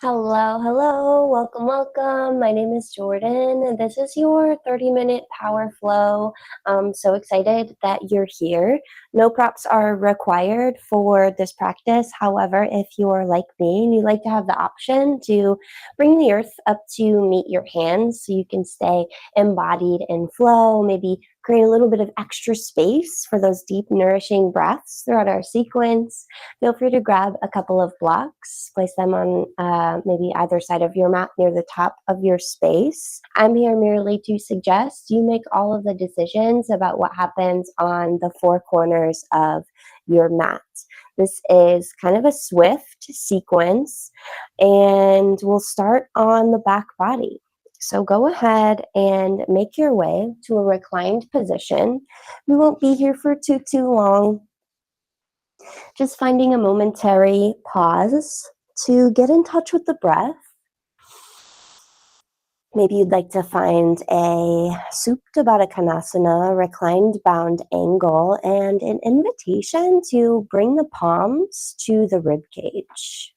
Hello, hello, welcome, welcome. My name is Jordan. This is your 30-minute power flow. I'm so excited that you're here. No props are required for this practice. However, if you're like me and you like to have the option to bring the earth up to meet your hands so you can stay embodied in flow, maybe create a little bit of extra space for those deep, nourishing breaths throughout our sequence. Feel free to grab a couple of blocks, place them on maybe either side of your mat near the top of your space. I'm here merely to suggest you make all of the decisions about what happens on the four corners of your mat. This is kind of a swift sequence, and we'll start on the back body. So go ahead and make your way to a reclined position. We won't be here for too long. Just finding a momentary pause to get in touch with the breath. Maybe you'd like to find a Supta Baddha Konasana, reclined bound angle, and an invitation to bring the palms to the rib cage.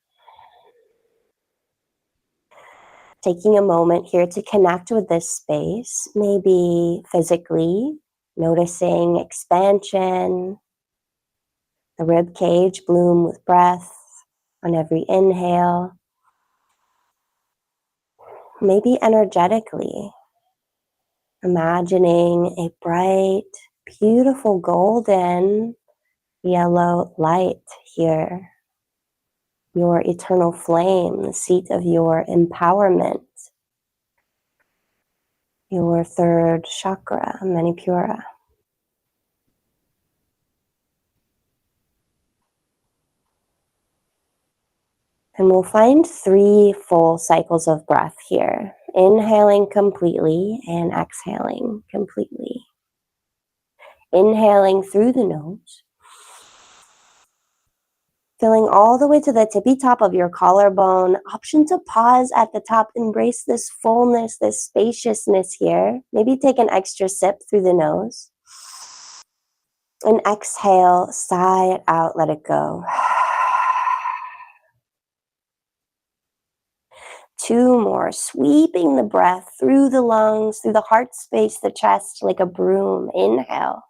Taking a moment here to connect with this space, maybe physically, noticing expansion, the rib cage bloom with breath on every inhale. Maybe energetically, imagining a bright, beautiful golden yellow light here. Your eternal flame, the seat of your empowerment. Your third chakra, Manipura. And we'll find 3 full cycles of breath here. Inhaling completely and exhaling completely. Inhaling through the nose. Filling all the way to the tippy top of your collarbone. Option to pause at the top. Embrace this fullness, this spaciousness here. Maybe take an extra sip through the nose. And exhale, sigh it out, let it go. 2 more, sweeping the breath through the lungs, through the heart space, the chest, like a broom. Inhale.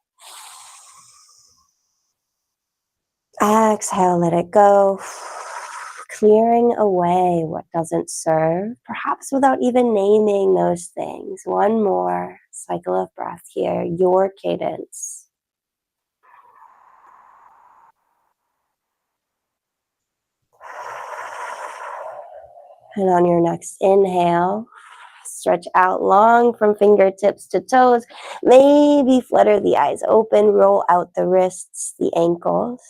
Exhale, let it go. Clearing away what doesn't serve, perhaps without even naming those things. 1 more cycle of breath here, your cadence. And on your next inhale, stretch out long from fingertips to toes. Maybe flutter the eyes open, roll out the wrists, the ankles.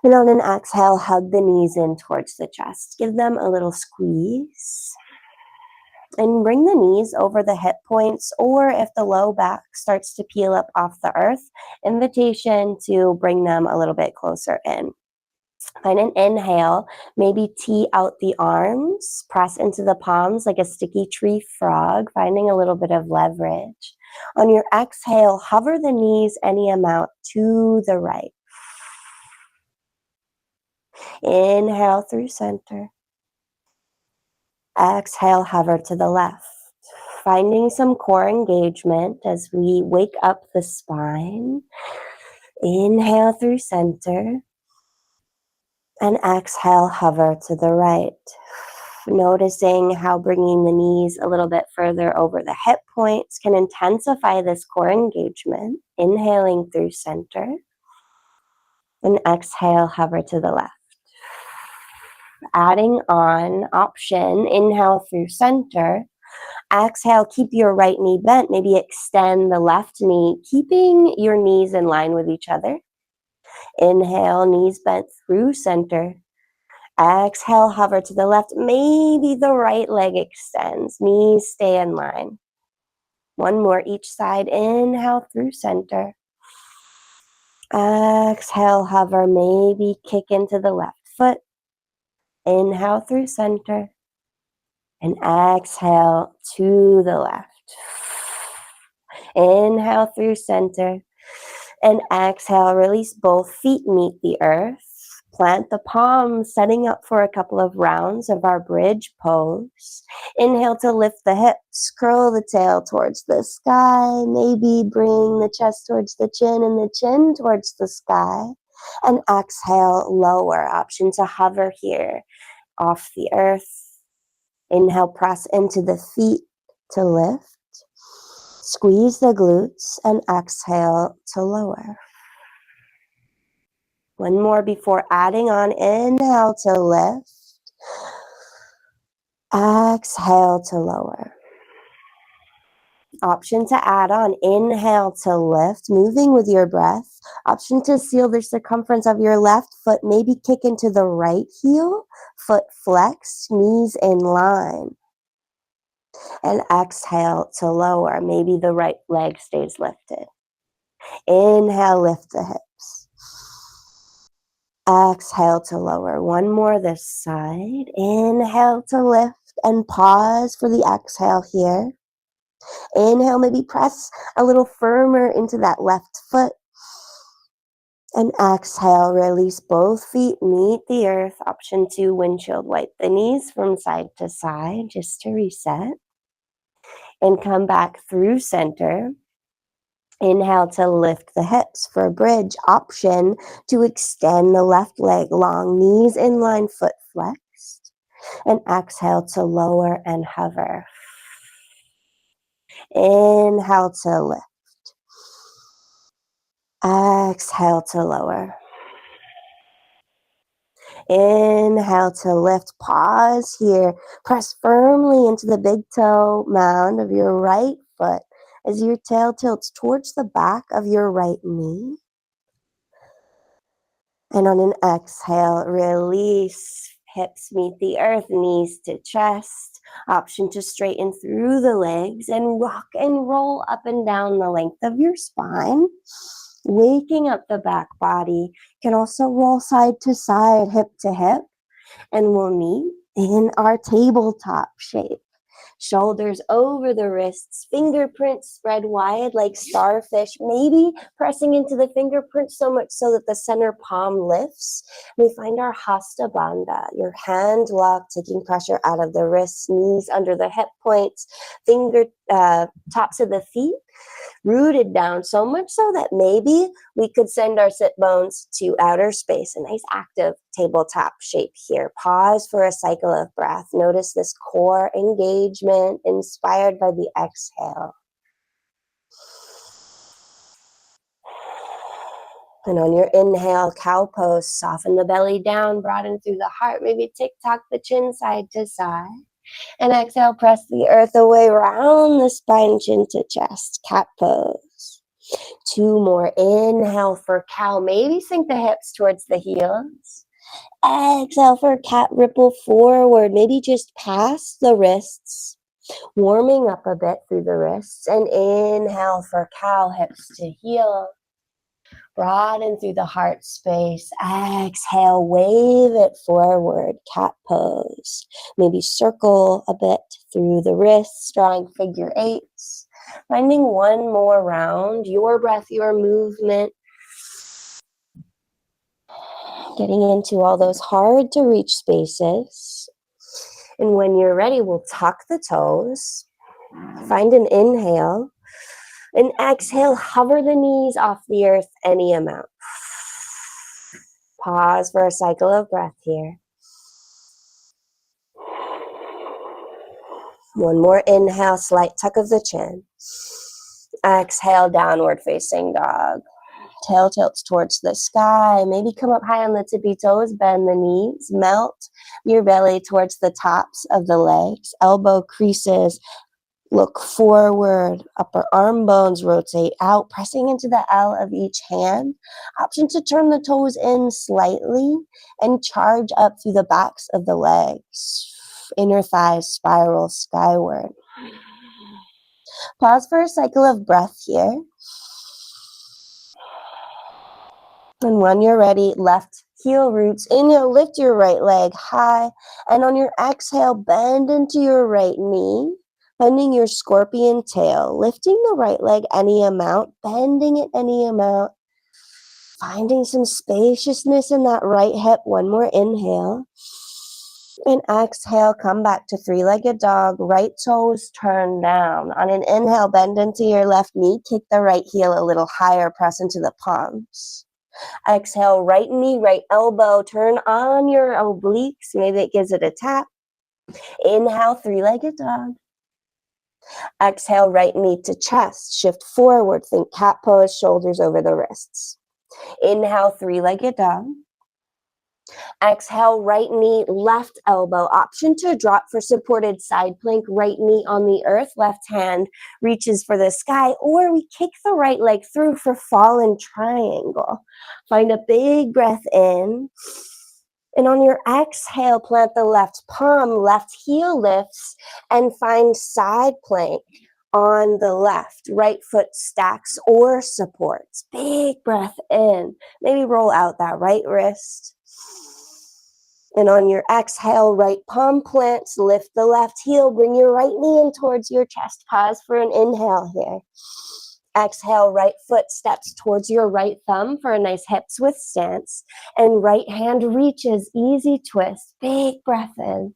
And on an exhale, hug the knees in towards the chest. Give them a little squeeze. And bring the knees over the hip points, or if the low back starts to peel up off the earth, invitation to bring them a little bit closer in. Find an inhale, maybe tee out the arms, press into the palms like a sticky tree frog, finding a little bit of leverage. On your exhale, hover the knees any amount to the right. Inhale through center. Exhale, hover to the left. Finding some core engagement as we wake up the spine. Inhale through center. And exhale, hover to the right. Noticing how bringing the knees a little bit further over the hip points can intensify this core engagement. Inhaling through center. And exhale, hover to the left. Adding on option, inhale through center. Exhale, keep your right knee bent. Maybe extend the left knee, keeping your knees in line with each other. Inhale, knees bent through center. Exhale, hover to the left. Maybe the right leg extends. Knees stay in line. 1 more each side. Inhale through center. Exhale, hover. Maybe kick into the left foot. Inhale through center. And exhale to the left. Inhale through center. And exhale, release both feet, meet the earth. Plant the palms, setting up for a couple of rounds of our bridge pose. Inhale to lift the hips, curl the tail towards the sky, maybe bring the chest towards the chin and the chin towards the sky. And exhale, lower. Option to hover here off the earth. Inhale, press into the feet to lift. Squeeze the glutes and exhale to lower. One more before adding on. Inhale to lift. Exhale to lower. Option to add on. Inhale to lift, moving with your breath. Option to seal the circumference of your left foot, maybe kick into the right heel, foot flexed, knees in line. And exhale to lower, maybe the right leg stays lifted. Inhale, lift the hips. Exhale to lower. One more this side. Inhale to lift and pause for the exhale here. Inhale, maybe press a little firmer into that left foot. And exhale, release both feet, meet the earth. Option 2, windshield wipe the knees from side to side just to reset. And come back through center. Inhale to lift the hips for a bridge. Option to extend the left leg long, knees in line, foot flexed. And exhale to lower and hover. Inhale to lift. Exhale to lower. Inhale to lift. Pause here. Press firmly into the big toe mound of your right foot as your tail tilts towards the back of your right knee. And on an exhale, release. Hips meet the earth, knees to chest. Option to straighten through the legs and rock and roll up and down the length of your spine. Waking up the back body. Can also roll side to side, hip to hip. And we'll meet in our tabletop shape. Shoulders over the wrists, fingerprints spread wide like starfish, maybe pressing into the fingerprints so much so that the center palm lifts. We find our Hasta Bandha, your hand lock, taking pressure out of the wrists, knees under the hip points, tops of the feet rooted down so much so that maybe we could send our sit bones to outer space. A nice active tabletop shape here. Pause for a cycle of breath. Notice this core engagement inspired by the exhale. And on your inhale, cow pose, soften the belly down, broaden through the heart. Maybe tick-tock the chin side to side. And exhale, press the earth away, round the spine, chin to chest, cat pose. 2 more. Inhale for cow. Maybe sink the hips towards the heels. Exhale for cat, ripple forward. Maybe just past the wrists, warming up a bit through the wrists. And inhale for cow, hips to heel. Broaden through the heart space. Exhale, wave it forward, cat pose. Maybe circle a bit through the wrists, drawing figure 8s. Finding one more round, your breath, your movement. Getting into all those hard to reach spaces. And when you're ready, we'll tuck the toes. Find an inhale. And exhale, hover the knees off the earth any amount. Pause for a cycle of breath here. One more inhale, slight tuck of the chin. Exhale, downward facing dog. Tail tilts towards the sky. Maybe come up high on the tippy toes, bend the knees, melt your belly towards the tops of the legs. Elbow creases. Look forward, upper arm bones rotate out, pressing into the L of each hand. Option to turn the toes in slightly and charge up through the backs of the legs. Inner thighs spiral skyward. Pause for a cycle of breath here. And when you're ready, left heel roots. Inhale, lift your right leg high. And on your exhale, bend into your right knee. Bending your scorpion tail, lifting the right leg any amount, bending it any amount. Finding some spaciousness in that right hip. One more inhale. And exhale, come back to three-legged dog. Right toes turn down. On an inhale, bend into your left knee. Kick the right heel a little higher. Press into the palms. Exhale, right knee, right elbow. Turn on your obliques. Maybe it gives it a tap. Inhale, three-legged dog. Exhale, right knee to chest. Shift forward. Think cat pose, shoulders over the wrists. Inhale, three-legged dog. Exhale, right knee, left elbow. Option to drop for supported side plank. Right knee on the earth, left hand reaches for the sky, or we kick the right leg through for fallen triangle. Find a big breath in. And on your exhale, plant the left palm, left heel lifts, and find side plank on the left. Right foot stacks or supports. Big breath in. Maybe roll out that right wrist. And on your exhale, right palm plants, lift the left heel, bring your right knee in towards your chest. Pause for an inhale here. Exhale, right foot steps towards your right thumb for a nice hips width stance. And right hand reaches, easy twist. Big breath in.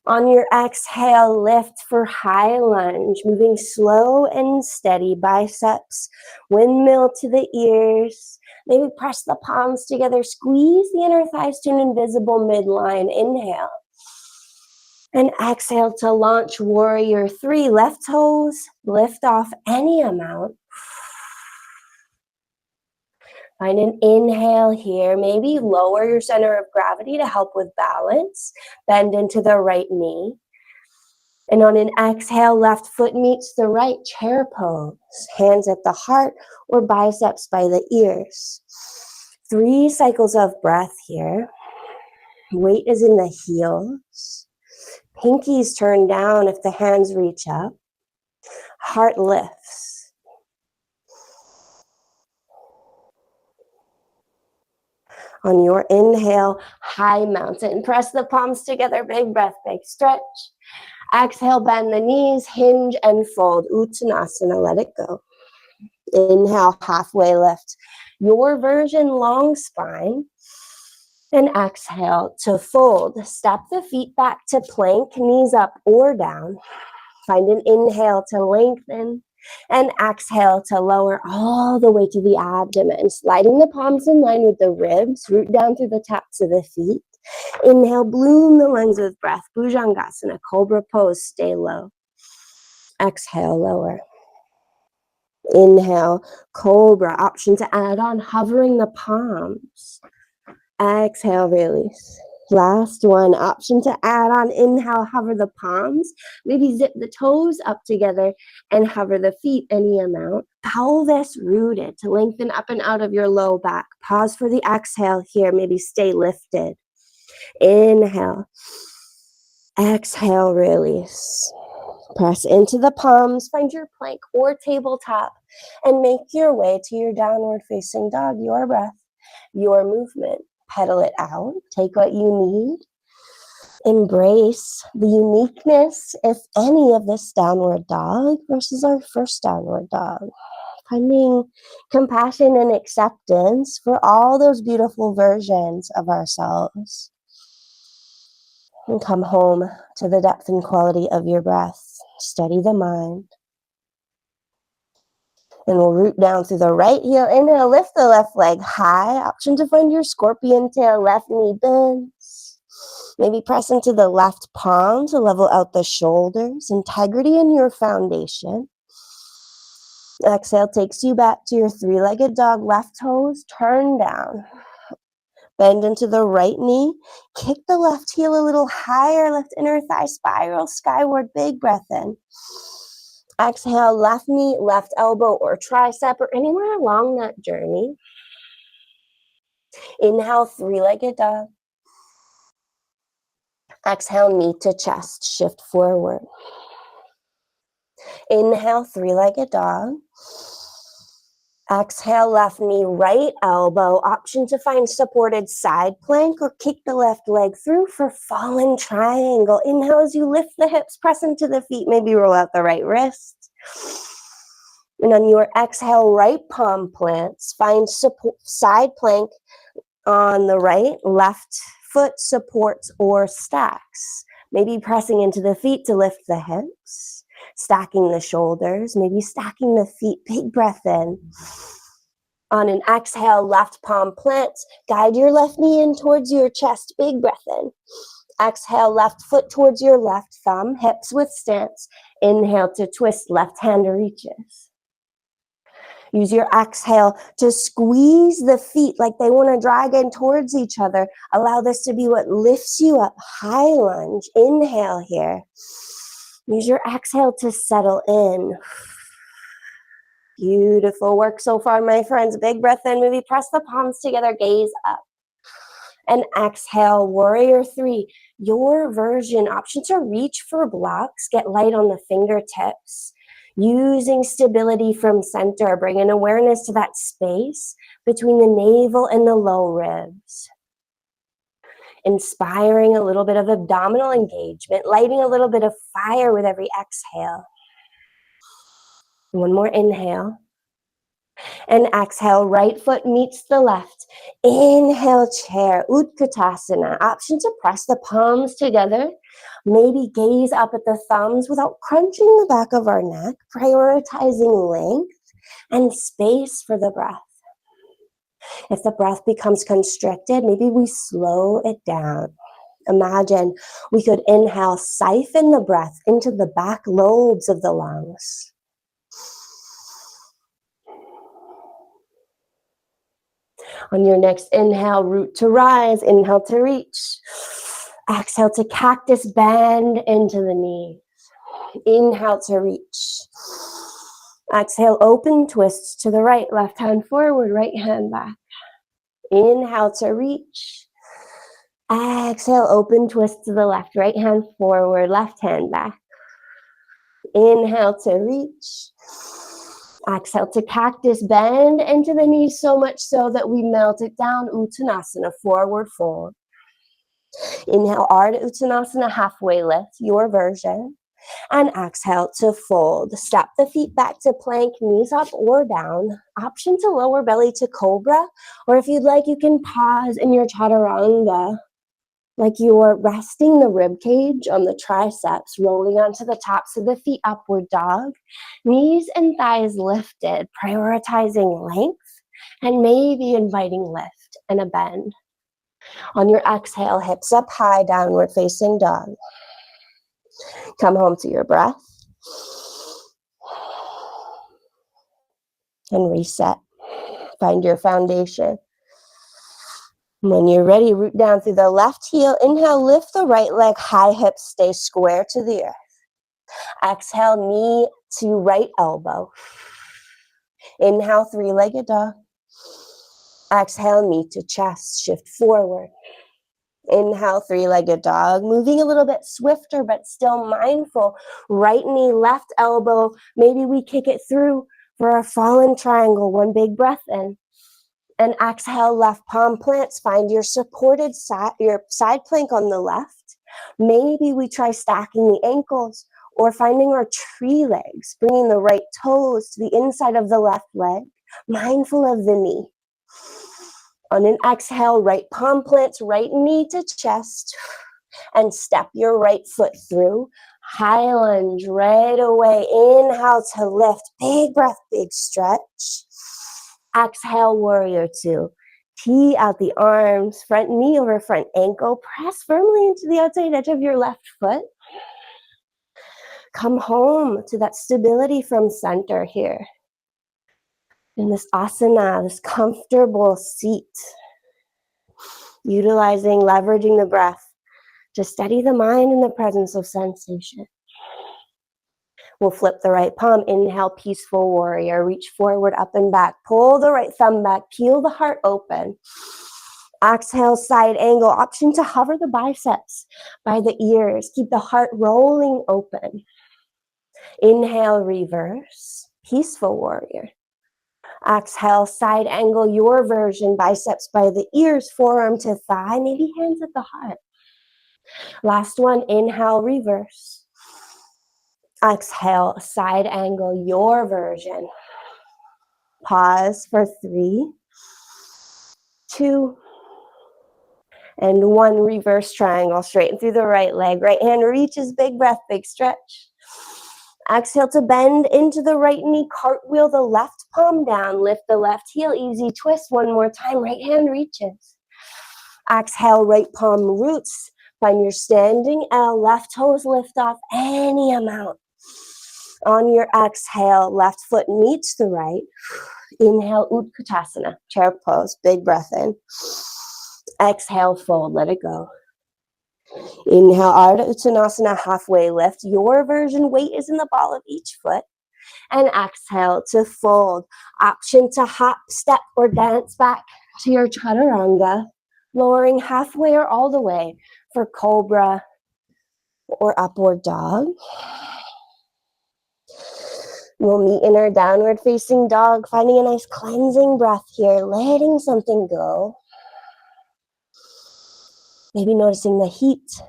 On your exhale, lift for high lunge, moving slow and steady, biceps, windmill to the ears. Maybe press the palms together, squeeze the inner thighs to an invisible midline. Inhale. And exhale to launch warrior three. Left toes, lift off any amount. Find an inhale here. Maybe lower your center of gravity to help with balance. Bend into the right knee. And on an exhale, left foot meets the right, chair pose. Hands at the heart or biceps by the ears. 3 cycles of breath here. Weight is in the heels. Pinkies turn down if the hands reach up. Heart lifts. On your inhale, high mountain. Press the palms together, big breath, big stretch. Exhale, bend the knees, hinge and fold. Uttanasana, let it go. Inhale, halfway lift. Your version, long spine. And exhale to fold. Step the feet back to plank, knees up or down. Find an inhale to lengthen. And exhale to lower all the way to the abdomen. Sliding the palms in line with the ribs. Root down through the tops of the feet. Inhale, bloom the lungs with breath. Bhujangasana, cobra pose, stay low. Exhale, lower. Inhale, cobra. Option to add on, hovering the palms. Exhale, release. Last one, option to add on. Inhale, hover the palms. Maybe zip the toes up together and hover the feet any amount. Pelvis rooted to lengthen up and out of your low back. Pause for the exhale here. Maybe stay lifted. Inhale. Exhale, release. Press into the palms. Find your plank or tabletop and make your way to your downward facing dog. Your breath, your movement. Pedal it out. Take what you need. Embrace the uniqueness, if any, of this downward dog versus our first downward dog. Finding compassion and acceptance for all those beautiful versions of ourselves. And come home to the depth and quality of your breath. Steady the mind. And we'll root down through the right heel. Inhale, lift the left leg high. Option to find your scorpion tail. Left knee bends. Maybe press into the left palm to level out the shoulders. Integrity in your foundation. Exhale takes you back to your 3-legged dog. Left toes turn down. Bend into the right knee. Kick the left heel a little higher. Left inner thigh spiral skyward. Big breath in. Exhale, left knee, left elbow or tricep or anywhere along that journey. Inhale, 3-legged dog. Exhale, knee to chest. Shift forward. Inhale, 3-legged dog. Exhale, left knee, right elbow. Option to find supported side plank or kick the left leg through for fallen triangle. Inhale as you lift the hips, press into the feet. Maybe roll out the right wrist. And on your exhale, right palm plants. Find side plank on the right, left foot supports or stacks. Maybe pressing into the feet to lift the hips, stacking the shoulders, maybe stacking the feet. Big breath in. On an exhale, left palm plants. Guide your left knee in towards your chest. Big breath in. Exhale, left foot towards your left thumb, hips width stance. Inhale to twist, left hand reaches. Use your exhale to squeeze the feet like they want to drag in towards each other. Allow this to be what lifts you up. High lunge. Inhale here. Use your exhale to settle in. Beautiful work so far, my friends. Big breath in. Maybe press the palms together. Gaze up. And exhale, warrior three. Your version. Option to reach for blocks. Get light on the fingertips. Using stability from center, bring an awareness to that space between the navel and the low ribs. Inspiring a little bit of abdominal engagement, lighting a little bit of fire with every exhale. One more inhale. And exhale, right foot meets the left. Inhale, chair, Utkatasana. Option to press the palms together. Maybe gaze up at the thumbs without crunching the back of our neck, prioritizing length and space for the breath. If the breath becomes constricted, maybe we slow it down. Imagine we could inhale, siphon the breath into the back lobes of the lungs. On your next inhale, root to rise, inhale to reach. Exhale to cactus, bend into the knees. Inhale to reach. Exhale, open, twist to the right, left hand forward, right hand back. Inhale to reach. Exhale, open, twist to the left, right hand forward, left hand back. Inhale to reach. Exhale to cactus, bend into the knees so much so that we melt it down. Uttanasana, forward fold. Inhale, Ardha Uttanasana, halfway lift, your version. And exhale to fold. Step the feet back to plank, knees up or down. Option to lower belly to cobra. Or if you'd like, you can pause in your chaturanga. Like you're resting the rib cage on the triceps, rolling onto the tops of the feet, upward dog. Knees and thighs lifted, prioritizing length, and maybe inviting lift and a bend. On your exhale, hips up high, downward facing dog. Come home to your breath. And reset. Find your foundation. When you're ready, root down through the left heel. Inhale, lift the right leg, high hips, stay square to the earth. Exhale, knee to right elbow. Inhale, three-legged dog. Exhale, knee to chest, shift forward. Inhale, three-legged dog. Moving a little bit swifter, but still mindful. Right knee, left elbow. Maybe we kick it through for a fallen triangle. One big breath in. And exhale, left palm plants. Find your supported side, your side plank on the left. Maybe we try stacking the ankles or finding our tree legs, bringing the right toes to the inside of the left leg, mindful of the knee. On an exhale, right palm plants, right knee to chest, and step your right foot through. High lunge right away. Inhale to lift. Big breath, big stretch. Exhale, warrior two. Tee out the arms, front knee over front ankle. Press firmly into the outside edge of your left foot. Come home to that stability from center here. In this asana, this comfortable seat. Utilizing, leveraging the breath to steady the mind in the presence of sensation. We'll flip the right palm. Inhale, peaceful warrior. Reach forward, up and back. Pull the right thumb back. Peel the heart open. Exhale, side angle. Option to hover the biceps by the ears. Keep the heart rolling open. Inhale, reverse. Peaceful warrior. Exhale, side angle, your version. Biceps by the ears, forearm to thigh. Maybe hands at the heart. Last one. Inhale, reverse. Exhale, side angle, your version. Pause for 3, 2, and 1. Reverse triangle, straighten through the right leg. Right hand reaches, big breath, big stretch. Exhale to bend into the right knee, cartwheel the left palm down, lift the left heel, easy twist. One more time, right hand reaches. Exhale, right palm roots. Find your standing L, left toes lift off any amount. On your exhale, left foot meets the right. Inhale, Utkatasana, chair pose, big breath in. Exhale, fold, let it go. Inhale, Ardha Uttanasana, halfway lift. Your version, weight is in the ball of each foot. And exhale to fold. Option to hop, step, or dance back to your chaturanga, lowering halfway or all the way for cobra or upward dog. We'll meet in our downward facing dog, finding a nice cleansing breath here, letting something go. Maybe noticing the heat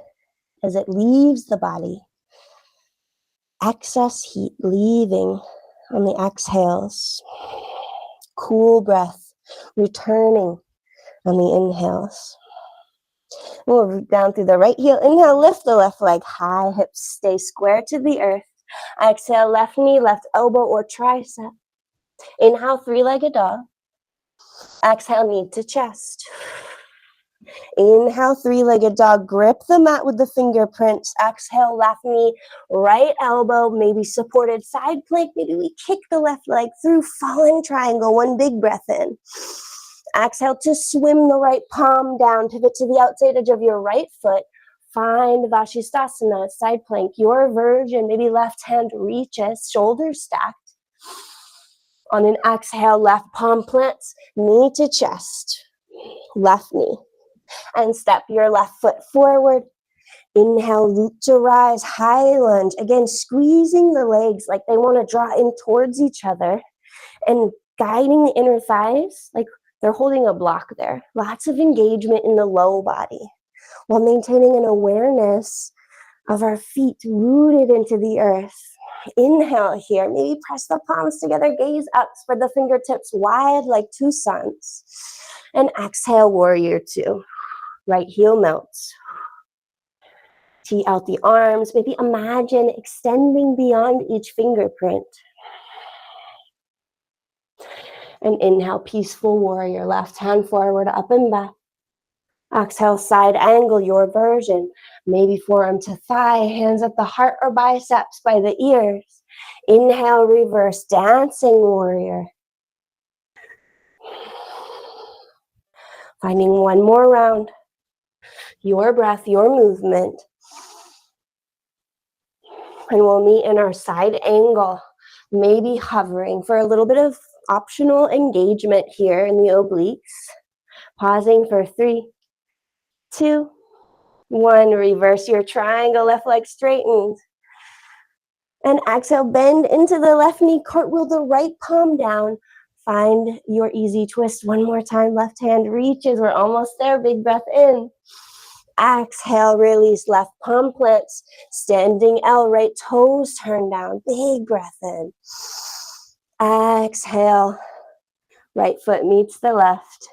as it leaves the body. Excess heat leaving on the exhales. Cool breath returning on the inhales. We'll root down through the right heel. Inhale, lift the left leg high, hips stay square to the earth. Exhale, left knee, left elbow or tricep. Inhale, three-legged dog. Exhale, knee to chest. Inhale, three-legged dog. Grip the mat with the fingerprints. Exhale, left knee, right elbow, maybe supported side plank. Maybe we kick the left leg through, fallen triangle. One big breath in. Exhale to swim the right palm down. Pivot to the outside edge of your right foot. Find Vashisthasana, side plank, your version. Maybe left hand reaches, shoulders stacked. On an exhale, left palm plants, knee to chest, left knee. And step your left foot forward. Inhale, root to rise, high lunge. Again, squeezing the legs like they want to draw in towards each other and guiding the inner thighs like they're holding a block there. Lots of engagement in the low body while maintaining an awareness of our feet rooted into the earth. Inhale here, maybe press the palms together, gaze up, spread the fingertips wide like two suns. And exhale, warrior two. Right heel melts. Tee out the arms, maybe imagine extending beyond each fingerprint. And inhale, peaceful warrior, left hand forward, up and back. Exhale, side angle, your version. Maybe forearm to thigh, hands at the heart or biceps by the ears. Inhale, reverse, dancing warrior. Finding one more round. Your breath, your movement. And we'll meet in our side angle, maybe hovering for a little bit of optional engagement here in the obliques. Pausing for 3, 2, 1. Reverse your triangle, left leg straightened. And exhale, bend into the left knee, cartwheel the right palm down. Find your easy twist one more time. Left hand reaches, we're almost there. Big breath in. Exhale, release, left palm plants, standing L, right toes turn down, big breath in. Exhale, right foot meets the left.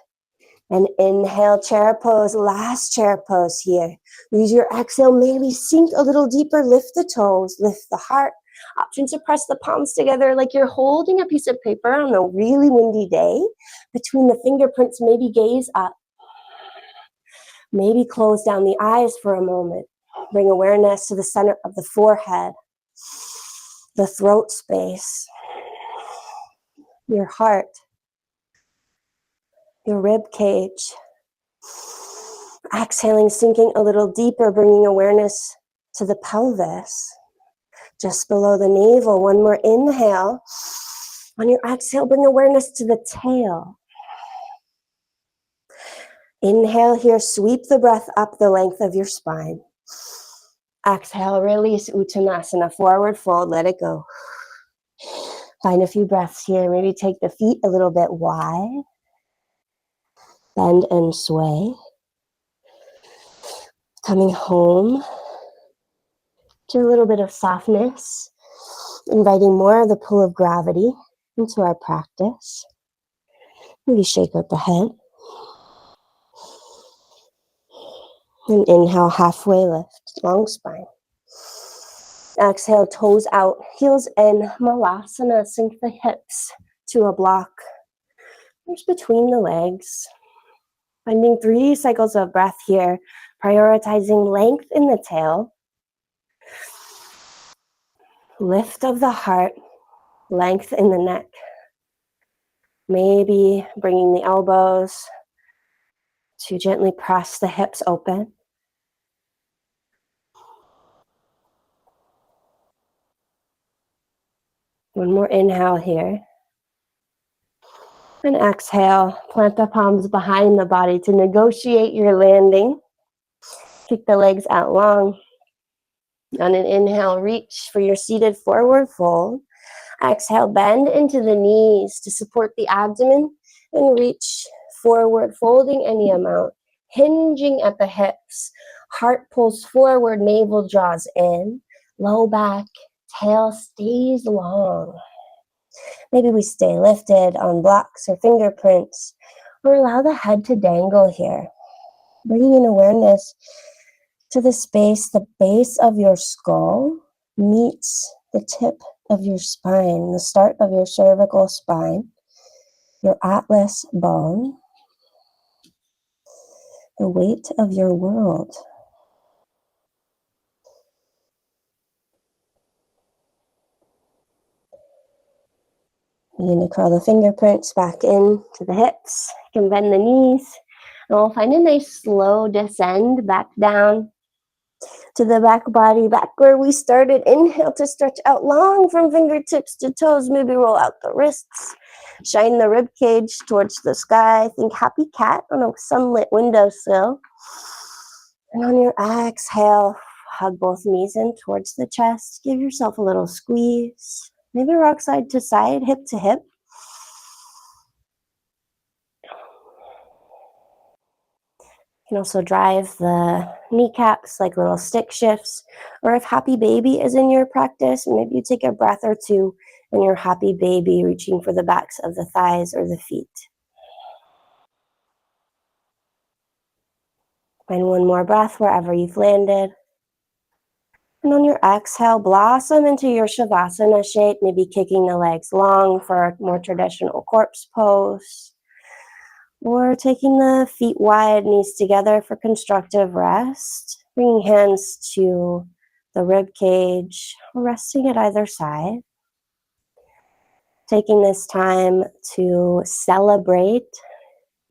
And inhale, chair pose, last chair pose here. Use your exhale, maybe sink a little deeper, lift the toes, lift the heart. Option to press the palms together like you're holding a piece of paper on a really windy day. Between the fingerprints, maybe gaze up. Maybe close down the eyes for a moment. Bring awareness to the center of the forehead, the throat space, your heart, your rib cage. Exhaling, sinking a little deeper, bringing awareness to the pelvis, just below the navel. One more inhale. On your exhale, bring awareness to the tail. Inhale here, sweep the breath up the length of your spine. Exhale, release, Uttanasana, forward fold, let it go. Find a few breaths here. Maybe take the feet a little bit wide. Bend and sway. Coming home to a little bit of softness, inviting more of the pull of gravity into our practice. Maybe shake out the head. And inhale, halfway lift, long spine. Exhale, toes out, heels in, malasana, sink the hips to a block. Just between the legs. Finding 3 cycles of breath here, prioritizing length in the tail, lift of the heart, length in the neck. Maybe bringing the elbows to gently press the hips open. One more inhale here. And exhale, plant the palms behind the body to negotiate your landing. Kick the legs out long. On an inhale, reach for your seated forward fold. Exhale, bend into the knees to support the abdomen and reach forward, folding any amount, hinging at the hips. Heart pulls forward, navel draws in, low back, tail stays long. Maybe we stay lifted on blocks or fingerprints, or allow the head to dangle here. Bringing in awareness to the space, the base of your skull meets the tip of your spine, the start of your cervical spine, your atlas bone, the weight of your world. You're going to curl the fingerprints back in to the hips. You can bend the knees. And we'll find a nice slow descend back down to the back body, back where we started. Inhale to stretch out long from fingertips to toes. Maybe roll out the wrists. Shine the rib cage towards the sky. Think happy cat on a sunlit windowsill. And on your exhale, hug both knees in towards the chest. Give yourself a little squeeze. Maybe rock side to side, hip to hip. You can also drive the kneecaps like little stick shifts. Or if happy baby is in your practice, maybe you take a breath or two in your happy baby, reaching for the backs of the thighs or the feet. Find one more breath wherever you've landed. And on your exhale, blossom into your Shavasana shape, maybe kicking the legs long for a more traditional corpse pose. Or taking the feet wide, knees together for constructive rest. Bringing hands to the rib cage, resting at either side. Taking this time to celebrate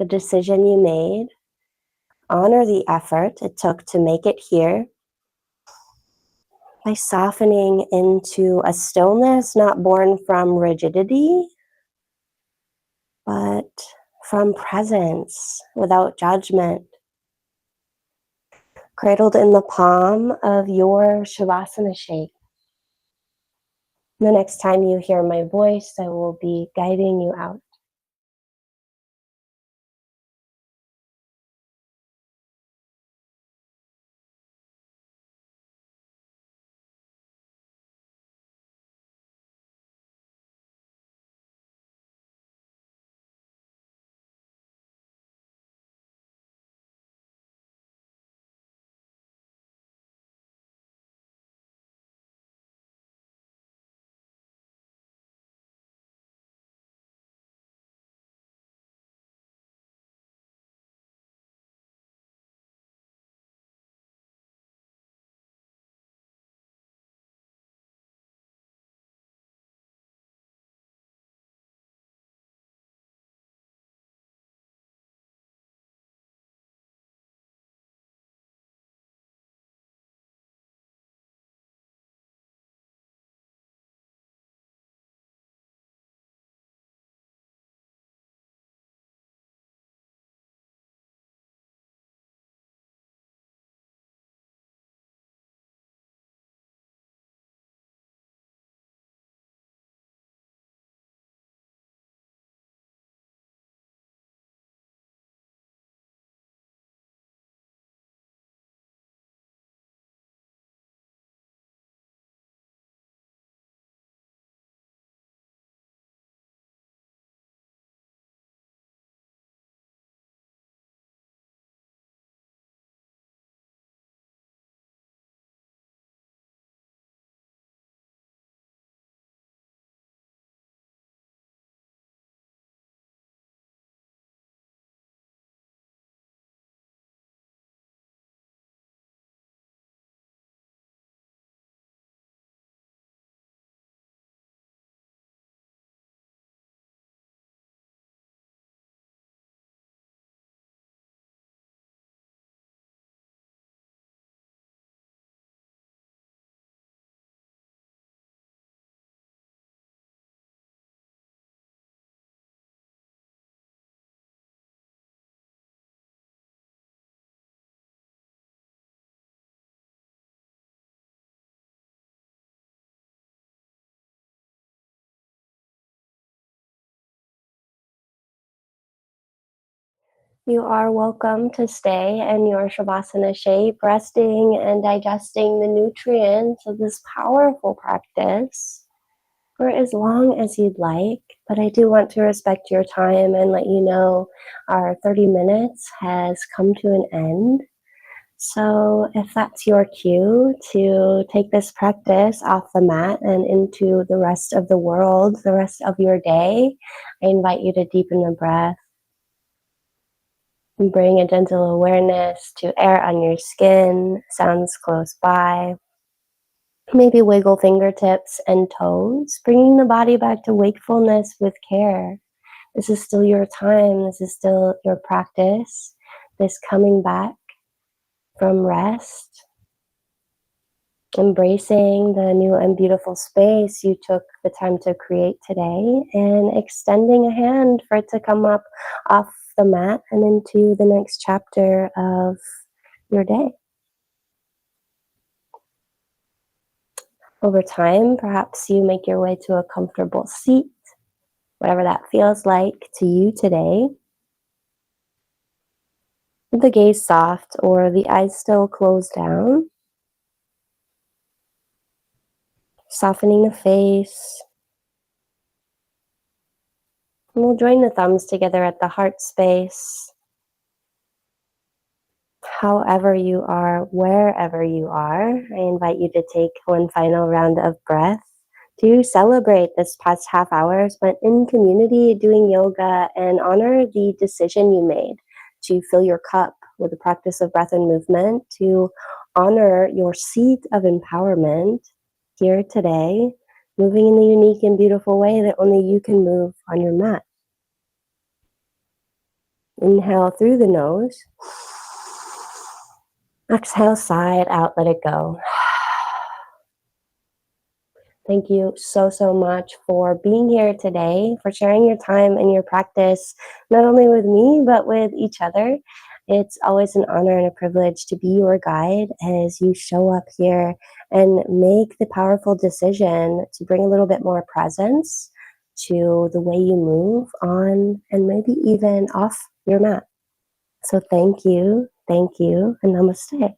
the decision you made. Honor the effort it took to make it here. By softening into a stillness not born from rigidity, but from presence without judgment. Cradled in the palm of your Shavasana shape. The next time you hear my voice, I will be guiding you out. You are welcome to stay in your Shavasana shape, resting and digesting the nutrients of this powerful practice for as long as you'd like. But I do want to respect your time and let you know our 30 minutes has come to an end. So, if that's your cue to take this practice off the mat and into the rest of the world, the rest of your day, I invite you to deepen the breath and bring a gentle awareness to air on your skin, sounds close by. Maybe wiggle fingertips and toes, bringing the body back to wakefulness with care. This is still your time, this is still your practice, this coming back from rest. Embracing the new and beautiful space you took the time to create today and extending a hand for it to come up off the mat and into the next chapter of your day. Over time, perhaps you make your way to a comfortable seat, whatever that feels like to you today. With the gaze soft or the eyes still closed down, softening the face. And we'll join the thumbs together at the heart space. However you are, wherever you are, I invite you to take one final round of breath to celebrate this past half hour spent in community doing yoga and honor the decision you made to fill your cup with the practice of breath and movement, to honor your seat of empowerment here today, moving in the unique and beautiful way that only you can move on your mat. Inhale through the nose. Exhale, sigh it out, let it go. Thank you so much for being here today, for sharing your time and your practice, not only with me, but with each other. It's always an honor and a privilege to be your guide as you show up here and make the powerful decision to bring a little bit more presence to the way you move on and maybe even off your mat. So thank you, and namaste.